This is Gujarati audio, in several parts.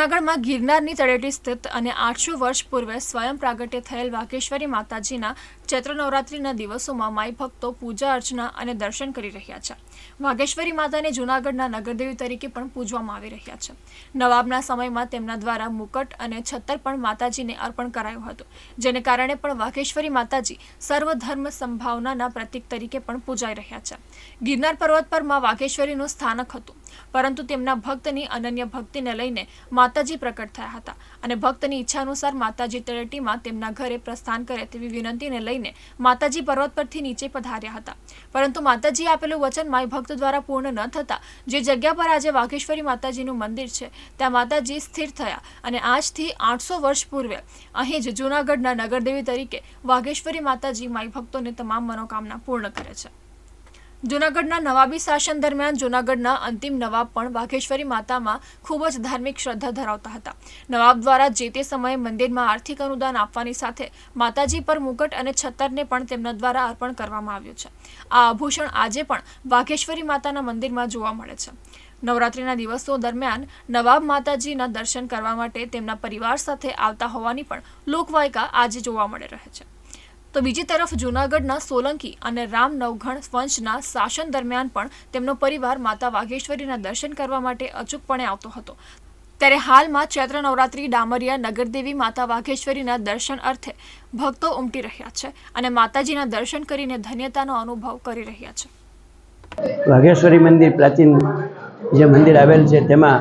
જૂનાગઢમાં ગિરનારની તળેટી સ્થિત અને 800 વર્ષ પૂર્વે સ્વયં પ્રાગટ્ય થયેલ વાઘેશ્વરી માતાજીના ચૈત્ર નવરાત્રિના દિવસોમાં માઈ ભક્તો પૂજા અર્ચના અને દર્શન કરી રહ્યા છે. વાઘેશ્વરી માતાને જૂનાગઢના નગરદેવી તરીકે પણ પૂજવામાં આવી રહ્યા છે. નવાબના સમયમાં તેમના દ્વારા મુકટ અને છત્તર પણ માતાજીને અર્પણ કરાયું હતું, જેને કારણે પણ વાઘેશ્વરી માતાજી સર્વધર્મ સંભાવનાના પ્રતીક તરીકે પણ પૂજાઈ રહ્યા છે. ગિરનાર પર્વત પર માં વાઘેશ્વરીનું સ્થાનક હતું, પરંતુ તેમના ભક્તની અનન્ય ભક્તિને લઈને માતાજી પ્રકટ થયા હતા અને ભક્તની ઈચ્છા અનુસાર માતાજી તળેટીમાં તેમના ઘરે પ્રસ્થાન કરે તેવી વિનંતીને લઈને માતાજી પર્વત પરથી નીચે પધાર્યા હતા. પરંતુ માતાજીએ આપેલું વચન માઈ ભક્ત દ્વારા પૂર્ણ ન થતા જે જગ્યા પર આજે વાઘેશ્વરી માતાજીનું મંદિર છે ત્યાં માતાજી સ્થિર થયા અને આજથી 800 વર્ષ પૂર્વે અહીં જ જૂનાગઢના નગરદેવી તરીકે વાઘેશ્વરી માતાજી માઈ ભક્તોને તમામ મનોકામના પૂર્ણ કરે છે. જૂનાગઢના નવાબી શાસન દરમિયાન જૂનાગઢના અંતિમ નવાબ પણ વાઘેશ્વરી માતામાં ખૂબ જ ધાર્મિક શ્રદ્ધા ધરાવતા હતા. નવાબ દ્વારા જે તે સમયે મંદિરમાં આર્થિક અનુદાન આપવાની સાથે માતાજી પર મુકટ અને છત્તરને પણ તેમના દ્વારા અર્પણ કરવામાં આવ્યું છે. આ આભૂષણ આજે પણ વાઘેશ્વરી માતાના મંદિરમાં જોવા મળે છે. નવરાત્રિના દિવસો દરમિયાન નવાબ માતાજીના દર્શન કરવા માટે તેમના પરિવાર સાથે આવતા હોવાની પણ લોકવાયકા આજે જોવા મળી રહે છે. તો બીજી તરફ જૂનાગઢના સોલંકી અને રામ નવઘણ વંશના શાસન દરમિયાન પણ તેમનો પરિવાર માતા વાઘેશ્વરીના દર્શન કરવા માટે અચૂકપણે આવતો હતો. ત્યારે હાલમાં ચૈત્ર નવરાત્રી ડામરિયા નગરદેવી માતા વાઘેશ્વરીના દર્શન અર્થે ભક્તો ઉમટી રહ્યા છે અને માતાજીના દર્શન કરીને ધન્યતાનો અનુભવ કરી રહ્યા છે. વાઘેશ્વરી મંદિર પ્રાચીન જે મંદિર આવેલ છે તેમાં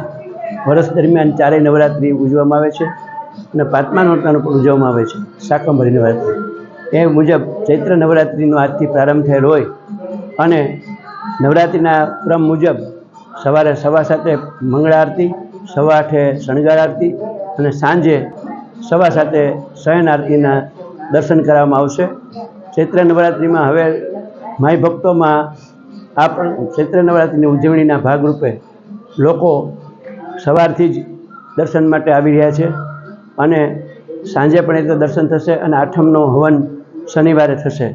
વર્ષ દરમિયાન ચારેય નવરાત્રિ ઉજવવામાં આવે છે અને પાંચમા નોરતાનું પણ ઉજવવામાં આવે છે. શાકંભરી નવરાત્રિ એ મુજબ ચૈત્ર નવરાત્રિનો આજથી પ્રારંભ થયેલ હોય અને નવરાત્રિના ક્રમ મુજબ સવારે 7:15 મંગળા આરતી, 8:15 શણગાર આરતી અને સાંજે 7:15 શયન આરતીના દર્શન કરવામાં આવશે. ચૈત્ર નવરાત્રિમાં હવે માઈ ભક્તોમાં આ પણ ચૈત્ર નવરાત્રિની ઉજવણીના ભાગરૂપે લોકો સવારથી જ દર્શન માટે આવી રહ્યા છે અને સાંજે પણ એ તો દર્શન થશે અને આઠમનો હવન શનિવારે થશે.